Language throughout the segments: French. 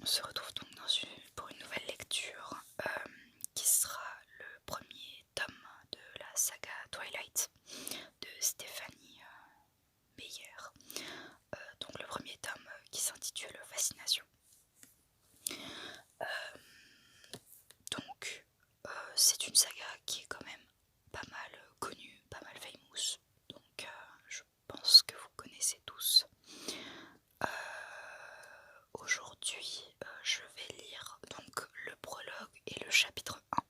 On se retrouve donc pour une nouvelle lecture qui sera le premier tome de la saga Twilight de Stéphanie Meyer. Donc le premier tome qui s'intitule Fascination. C'est une saga qui est quand même pas mal connue, pas mal famous. Donc je pense que vous connaissez tous. Aujourd'hui, je vais lire donc le prologue et le chapitre 1.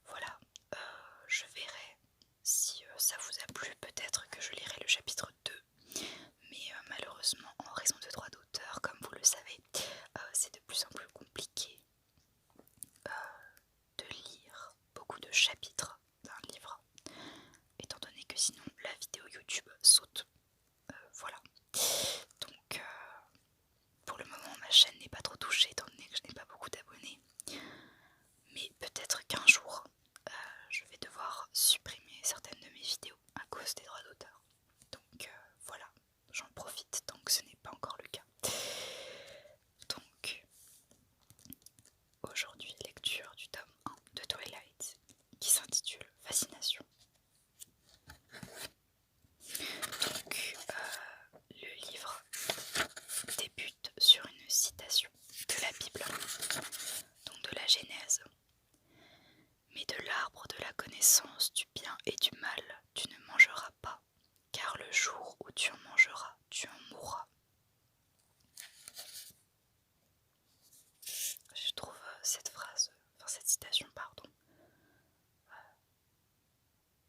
Voilà, je verrai si ça vous a plu, peut-être que je lirai le chapitre 2. Mais malheureusement, en raison de droits d'auteur, comme vous le savez, c'est de plus en plus compliqué de lire beaucoup de chapitres d'un livre, étant donné que sinon la vidéo YouTube saute. Voilà. Donc pour le moment ma chaîne n'est pas trop touchée étant donné que je n'ai pas beaucoup d'abonnés. Mais peut-être qu'un jour je vais devoir supprimer certaines de mes vidéos à cause des droits d'auteur. Donc voilà, j'en profite tant que ce n'est pas encore le cas. Donc aujourd'hui, lecture du tome 1 de Twilight qui s'intitule Fascination. Donc le livre débute sur une citation de la Bible, donc de la Genèse. Mais de l'arbre de la connaissance du bien et du mal, tu ne mangeras pas, car le jour où tu en mangeras, tu en mourras. Je trouve cette citation,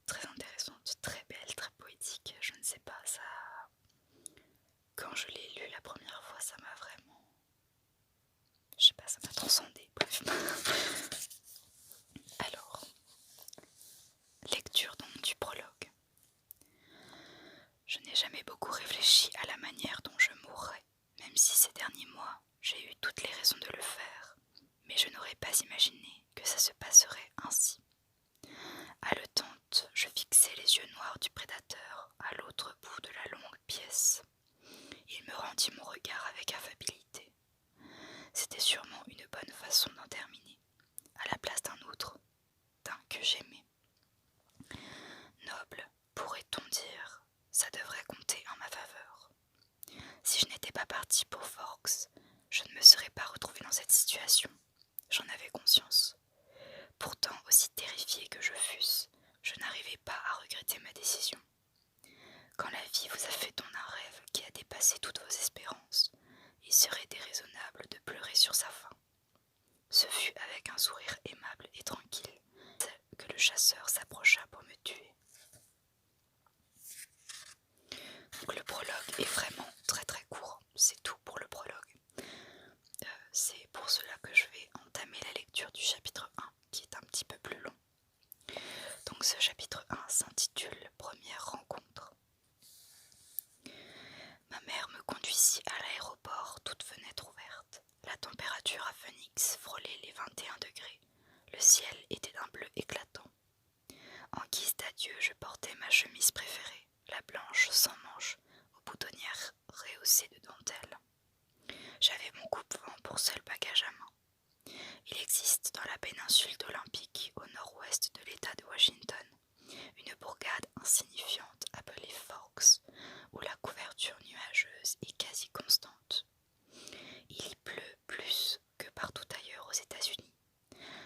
très intéressante, très belle, très poétique. Je ne sais pas, ça. Quand je l'ai lu la première fois, ça m'a vraiment. Je sais pas, ça m'a transcendé. Bref. Alors, lecture donc du prologue. Je n'ai jamais beaucoup réfléchi à la manière dont je mourrais, même si ces derniers mois, j'ai eu toutes les raisons de le faire, mais je n'aurais pas imaginé que ça se passerait ainsi. Haletante, je fixai les yeux noirs du prédateur à l'autre bout de la longue pièce. Il me rendit mon regard avec affabilité. C'était sûrement une bonne façon d'en terminer, à la place d'un autre, d'un que j'aimais. Noble, pourrait-on dire, ça devrait compter en ma faveur. Si je n'étais pas partie pour Forks, je ne me serais pas retrouvée dans cette situation. J'en avais conscience. Pourtant, aussi terrifiée que je fusse, je n'arrivais pas à regretter ma décision. Quand la vie vous a fait don un rêve qui a dépassé toutes vos espérances, il serait déraisonnable de pleurer sur sa fin. Ce fut avec un sourire aimable et tranquille que le chasseur s'approcha pour me tuer. Donc le prologue est vraiment très très court, c'est tout pour le prologue. C'est pour cela que je vais entamer la lecture du chapitre 1 qui est un petit peu plus long. Donc ce chapitre 1 s'intitule Première rencontre. Ma mère me conduisit à l'aéroport, toute fenêtre ouverte. La température à Phoenix frôlait les 21 degrés. Le ciel était d'un bleu éclatant. En guise d'adieu, je portais ma chemise préférée, la blanche sans manches, aux boutonnières rehaussées de dentelle. J'avais mon coupe-vent pour seul bagage à main. Il existe dans la péninsule d'Olympique, au nord-ouest de l'État de Washington, une bourgade insignifiante appelée Forks, où la couverture nuageuse est quasi constante. Il y pleut plus que partout ailleurs aux États-Unis.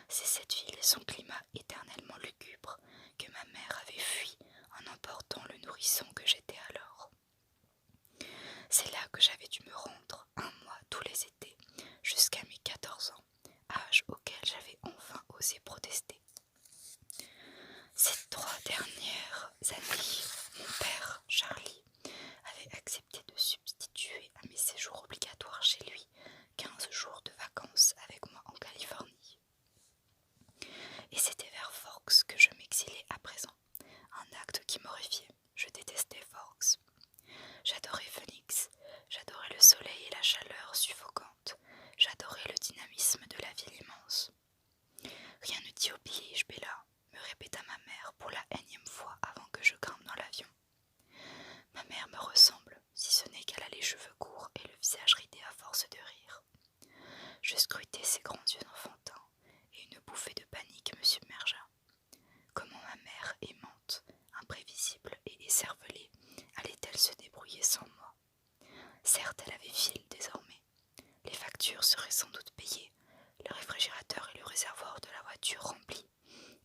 C'est cette ville et son climat éternellement lugubre que ma mère avait fui en emportant le nourrisson que j'étais alors. C'est là que j'avais dû me rendre un mois tous les étés, jusqu'à Je scrutai ses grands yeux enfantins, et une bouffée de panique me submergea. Comment ma mère, aimante, imprévisible et écervelée, allait-elle se débrouiller sans moi? Certes, elle avait fil désormais. Les factures seraient sans doute payées, le réfrigérateur et le réservoir de la voiture remplis,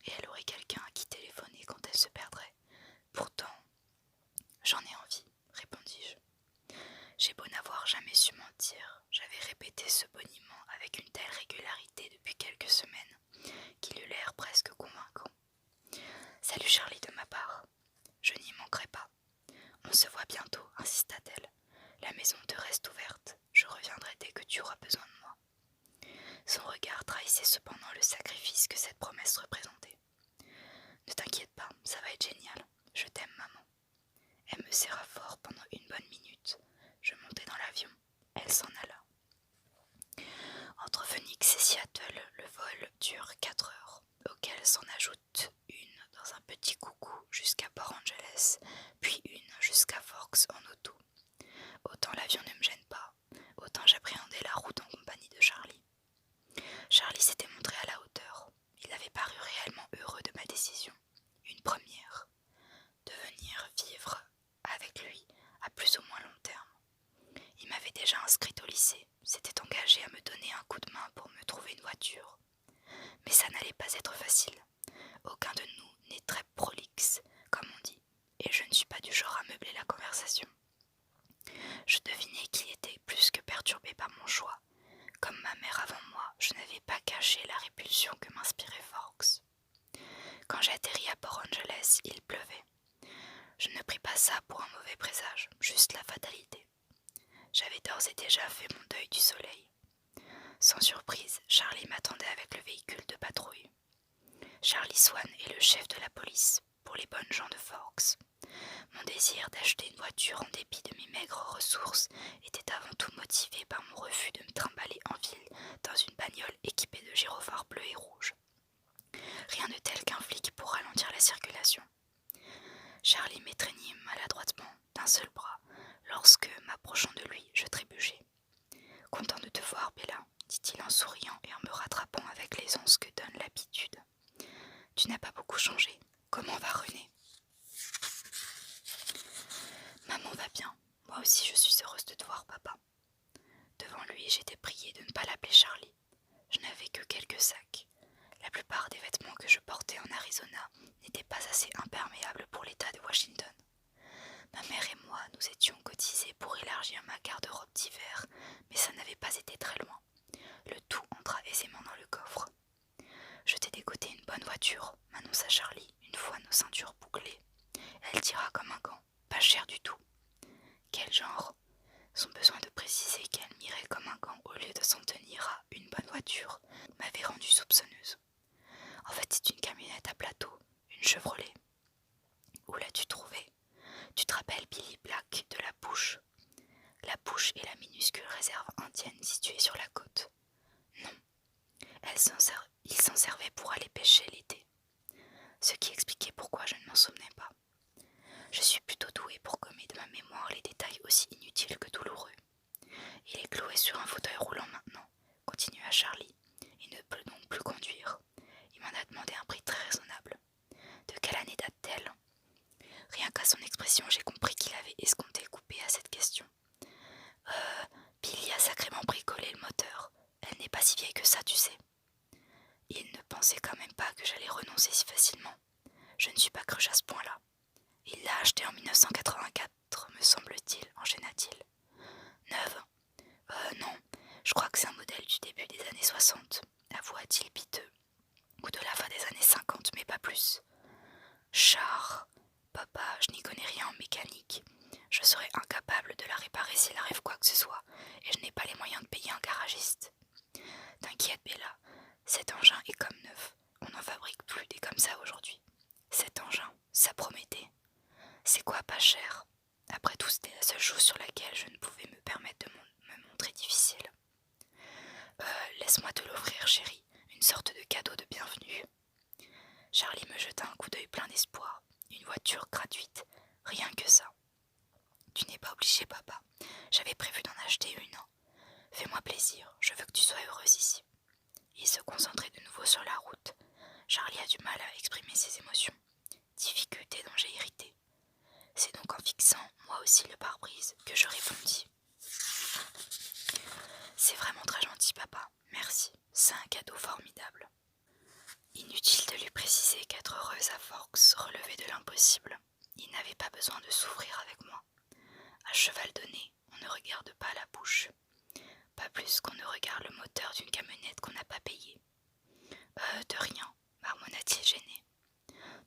et elle aurait quelqu'un à qui téléphoner quand elle se perdrait. Pourtant, j'en ai envie, répondis-je. J'ai beau n'avoir jamais su mentir, j'avais répété ce boniment avec une telle régularité depuis quelques semaines qu'il eut l'air presque convaincant. Salut Charlie de ma part. Je n'y manquerai pas. On se voit bientôt, insista-t-elle. La maison te reste ouverte. Je reviendrai dès que tu auras besoin de moi. Son regard trahissait cependant le sacrifice que cette promesse représentait. Ne t'inquiète pas, ça va être génial. Je t'aime, maman. Elle me serra fort pendant une bonne minute. Je montai dans l'avion. Elle s'en alla. Entre Phoenix et Seattle, le vol dure 4 heures, auxquelles s'en ajoute une dans un petit coucou jusqu'à Port Angeles, puis une jusqu'à Forks en auto. Autant l'avion ne me gêne pas, autant j'appréhendais la route en compagnie de Charlie. Charlie s'était montré à la hauteur. Il avait paru réellement heureux de ma décision. Une première. De venir vivre avec lui à plus ou moins long terme. Il m'avait déjà inscrite au lycée, s'était engagé à me donner un coup de main pour me trouver une voiture. Mais ça n'allait pas être facile. Aucun de nous n'est très prolixe, comme on dit, et je ne suis pas du genre à meubler la conversation. Je devinais qu'il était plus que perturbé par mon choix. Comme ma mère avant moi, je n'avais pas caché la répulsion que m'inspirait Forks. Quand j'ai atterri à Port Angeles, il pleuvait. Je ne pris pas ça pour un mauvais présage, juste la fatalité. J'avais d'ores et déjà fait mon deuil du soleil. Sans surprise, Charlie m'attendait avec le véhicule de patrouille. Charlie Swan est le chef de la police, pour les bonnes gens de Forks. Mon désir d'acheter une voiture en dépit de mes maigres ressources était avant tout motivé par mon refus de me trimballer en ville dans une bagnole équipée de gyrophares bleus et rouges. Rien de tel qu'un flic pour ralentir la circulation. Charlie m'étreignit maladroitement d'un seul bras lorsque, m'approchant de lui, je trébuchai. « Content de te voir, Bella, dit-il en souriant et en me rattrapant avec l'aisance que donne l'habitude. Tu n'as pas beaucoup changé. Comment va René ? Maman va bien. Moi aussi je suis heureuse de te voir, papa. Devant lui, j'étais priée de ne pas l'appeler Charlie. Je n'avais que quelques sacs. La plupart des vêtements que je portais en Arizona n'étaient pas assez imperméables pour l'État de Washington. Ma mère et moi nous étions cotisés pour élargir ma garde-robe d'hiver, mais ça n'avait pas été très loin. Le tout entra aisément dans le coffre. Je t'ai dégoté une bonne voiture, m'annonça Charlie, une fois nos ceintures bouclées. Elle tira comme un gant, pas cher du tout. Quel genre ? Son besoin de préciser qu'elle m'irait comme un gant au lieu de s'en tenir à une bonne voiture m'avait rendue soupçonneuse. En fait, c'est une camionnette à plateau, une Chevrolet. Où l'as-tu trouvée ? Tu te rappelles Billy Black de La Bouche ? La Bouche est la minuscule réserve indienne située sur la côte. Non. Il s'en servait pour aller pêcher l'été. Ce qui expliquait pourquoi je ne m'en souvenais pas. Je suis plutôt douée pour gommer de ma mémoire les détails aussi inutiles que douloureux. Il est cloué sur un fauteuil roulant maintenant, continua Charlie. Il ne peut donc plus conduire. Il m'en a demandé un prix très raisonnable. De quelle année date-t-elle ? Rien qu'à son expression, j'ai compris qu'il avait escompté couper à cette question. Billy a sacrément bricolé le moteur. Elle n'est pas si vieille que ça, tu sais. Il ne pensait quand même pas que j'allais renoncer si facilement. Je ne suis pas cruche à ce point-là. Il l'a acheté en 1984, me semble-t-il, enchaîna-t-il. Neuve ? Non, je crois que c'est un modèle du début des années 60, avoua-t-il piteux. Ou de la fin des années 50, mais pas plus. Char, papa, je n'y connais rien en mécanique. Je serais incapable de la réparer s'il arrive quoi que ce soit, et je n'ai pas les moyens de payer un garagiste. T'inquiète, Bella, cet engin est comme neuf. On n'en fabrique plus des comme ça aujourd'hui. Cet engin, ça promettait. C'est quoi pas cher ? Après tout, c'était la seule chose sur laquelle je ne pouvais me permettre de me montrer difficile. Laisse-moi te l'offrir, chérie, une sorte de cadeau de bienvenue. Charlie me jeta un coup d'œil plein d'espoir. Une voiture gratuite, rien que ça. Tu n'es pas obligé, papa. J'avais prévu d'en acheter une. Fais-moi plaisir, je veux que tu sois heureuse ici. » Il se concentrait de nouveau sur la route. Charlie a du mal à exprimer ses émotions, difficulté dont j'ai hérité. C'est donc en fixant moi aussi le pare-brise que je répondis. « C'est vraiment très gentil, papa, merci, c'est un cadeau formidable. » Inutile de lui préciser qu'être heureuse à Forks relevait de l'impossible. Il n'avait pas besoin de souffrir avec moi. À cheval donné, on ne regarde pas la bouche. Pas plus qu'on ne regarde le moteur d'une camionnette qu'on n'a pas payée. De rien, marmonna-t-il gêné.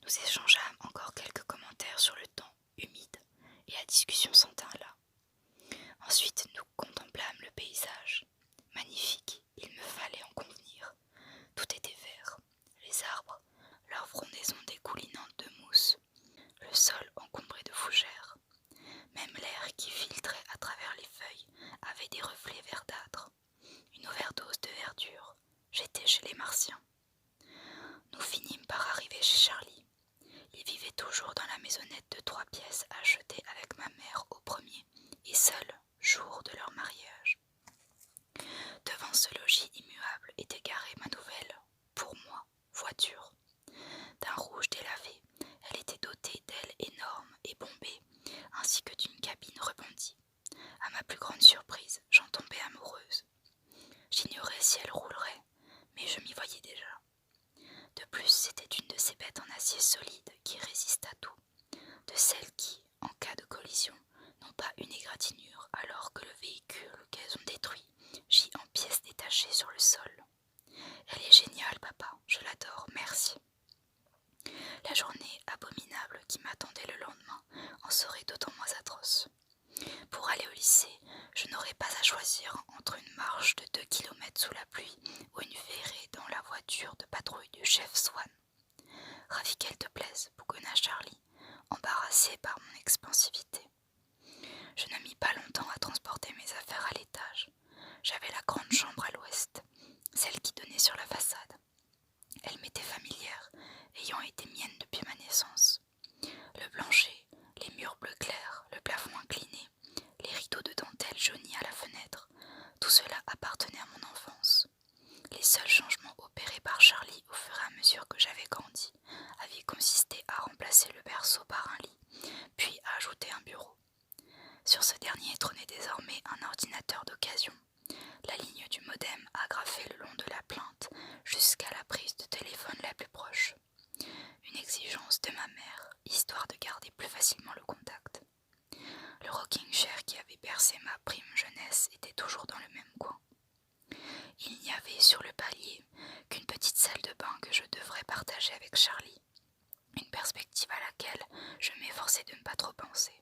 Nous échangeâmes encore quelques commentaires sur le temps humide et la discussion s'en tint là. Ensuite, nous contemplâmes le paysage. Magnifique, il me fallait en convenir. Tout était vert. Les arbres, leur frondaison dégoulinante de mousse. Le sol encombré de fougères. Même l'air qui filtrait à travers les feuilles avait des reflets verdâtres. Une overdose de verdure. J'étais chez les Martiens. Nous finîmes par arriver chez Charlie. Il vivait toujours dans la maisonnette de 3 pièces achetée avec ma mère au premier et seul jour de leur mariage. Devant ce logis immuable était garée ma nouvelle, pour moi, voiture. D'un rouge délavé, elle était dotée d'ailes énormes et bombées, ainsi que d'une cabine rebondie. À ma plus grande surprise, j'en tombais amoureuse. J'ignorais si elle roulerait, mais je m'y voyais déjà. De plus, c'était une de ces bêtes en acier solide qui résistent à tout, de celles qui, en cas de collision, n'ont pas une égratignure alors que le véhicule qu'elles ont détruit gît en pièces détachées sur le sol. Elle est géniale, papa, je l'adore, merci. La journée abominable qui m'attendait le lendemain en serait d'autant moins atroce. Pour aller au lycée, je n'aurais pas à choisir entre une marche de 2 kilomètres sous la pluie ou une virée dans la voiture de patrouille du chef Swan. Ravi qu'elle te plaise, bougonna Charlie, embarrassé par mon expansivité. Je ne mis pas longtemps à transporter mes affaires à l'étage. J'avais la grande chambre à l'ouest, celle qui donnait sur la façade. Elle m'était familière, ayant été mienne depuis ma naissance. Le plancher, les murs bleu clair, le plafond incliné, les rideaux de dentelle jaunis à la fenêtre, tout cela appartenait à mon enfance. Les seuls changements opérés par Charlie au fur et à mesure que j'avais grandi avaient consisté à remplacer le berceau par un lit, puis à ajouter un bureau. Sur ce dernier trônait désormais un ordinateur d'occasion. La ligne du modem agrafée le long de la plinthe jusqu'à la prise de téléphone la plus proche. Une exigence de ma mère, histoire de garder plus facilement le contact. Le rocking chair qui avait bercé ma prime jeunesse était toujours dans le même coin. Il n'y avait sur le palier qu'une petite salle de bain que je devrais partager avec Charlie, une perspective à laquelle je m'efforçais de ne pas trop penser.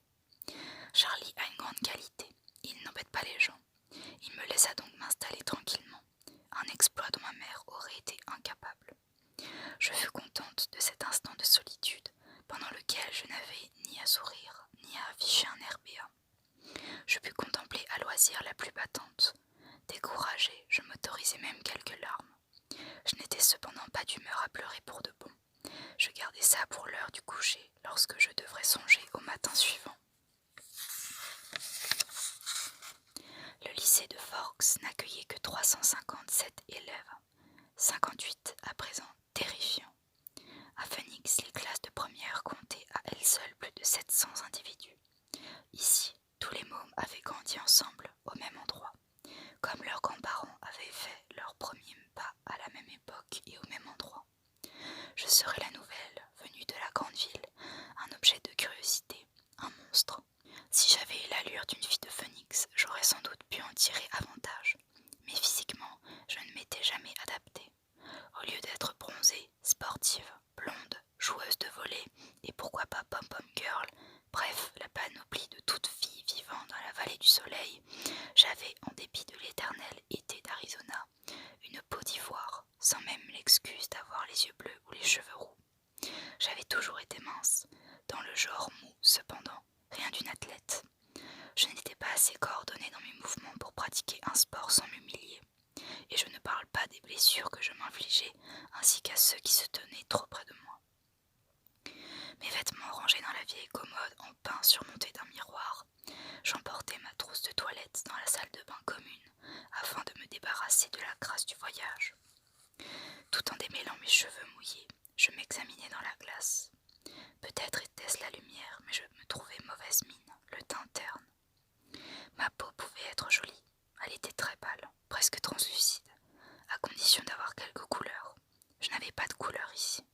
Charlie a une grande qualité, il n'embête pas les gens. Il me laissa donc m'installer tranquillement, un exploit dont ma mère aurait été incapable. Je fus contente de cet instant de solitude, pendant lequel je n'avais ni à sourire, ni à afficher un air béat. Je pus contempler à loisir la pluie battante. Découragée, je m'autorisai même quelques larmes. Je n'étais cependant pas d'humeur à pleurer pour de bon. Je gardais ça pour l'heure du coucher, lorsque je devrais songer au matin suivant. Le lycée de Forks n'accueillait que 357 élèves, 58 à présent terrifiants. À Phoenix, les classes de première comptaient à elles seules plus de 700 individus. Ici, tous les mômes avaient grandi ensemble, au même endroit, comme leurs grands-parents avaient fait leurs premiers pas à la même époque et au même endroit. Je serais la nouvelle, venue de la grande ville, un objet de curiosité, un monstre. Si j'avais l'allure d'une fille de Phoenix, j'aurais sans doute pu en tirer avantage, mais physiquement, je ne m'étais jamais adaptée. Au lieu d'être bronzée, sportive, blonde, joueuse de volley et pourquoi pas pom-pom girl, bref, la panoplie de toute fille vivant dans la vallée du soleil, j'avais, en dépit de l'éternel été d'Arizona, une peau d'ivoire, sans même l'excuse d'avoir les yeux bleus ou les cheveux roux. J'avais toujours été mince, dans le genre mou cependant, rien d'une athlète. Je n'étais pas assez coordonnée dans mes mouvements pour pratiquer un sport sans m'humilier. Et je ne parle pas des blessures que je m'infligeais, ainsi qu'à ceux qui se tenaient trop près de moi. Mes vêtements rangés dans la vieille commode en pin surmontée d'un miroir J'emportai ma trousse de toilette dans la salle de bain commune afin de me débarrasser de la crasse du voyage. Tout en démêlant mes cheveux mouillés, je m'examinais dans la glace. Peut-être était-ce la lumière, mais je me trouvais mauvaise mine, le teint terne. Ma peau pouvait être jolie, elle était très pâle, presque translucide, à condition d'avoir quelques couleurs. Je n'avais pas de couleur ici.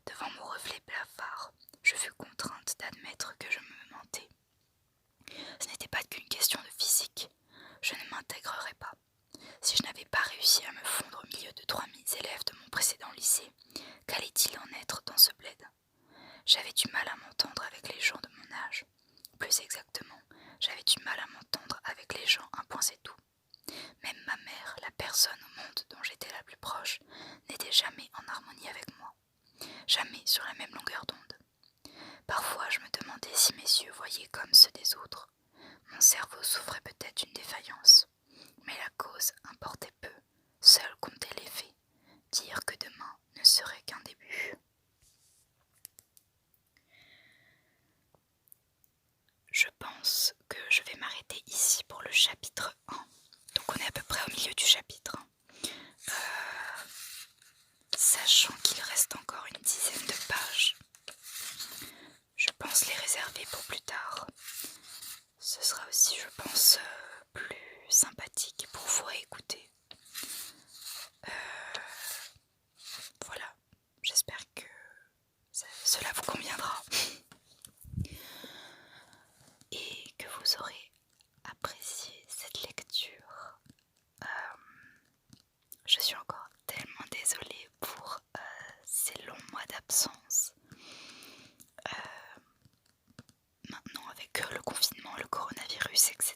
Devant mon reflet blafard, je fus contrainte d'admettre que je me mentais. Ce n'était pas qu'une question de physique. Je ne m'intégrerais pas. Si je n'avais pas réussi à me fondre au milieu de 3000 élèves de mon précédent lycée, qu'allait-il en être dans ce bled? J'avais du mal à m'entendre avec les gens de mon âge. Plus exactement, j'avais du mal à m'entendre avec les gens, un point c'est tout. Même ma mère, la personne au monde dont j'étais la plus proche, n'était jamais en harmonie avec moi. Jamais sur la même longueur d'onde. Parfois, je me demandais si mes yeux voyaient comme ceux des autres. Mon cerveau souffrait peut-être d'une défaillance. Mais la cause importait peu. Seul comptait les faits. Dire que demain ne serait qu'un début. Je pense que je vais m'arrêter ici pour le chapitre 1. Donc on est à peu près au milieu du chapitre. Sachant qu'il reste encore une dizaine de pages. Je pense les réserver pour plus tard. Ce sera aussi, je pense, plus sympathique pour vous réécouter. Voilà, j'espère que cela vous conviendra. Et que vous aurez apprécié cette lecture. Je suis encore tellement désolée pour ces longs mois d'absence. Maintenant avec le confinement, le coronavirus, etc.,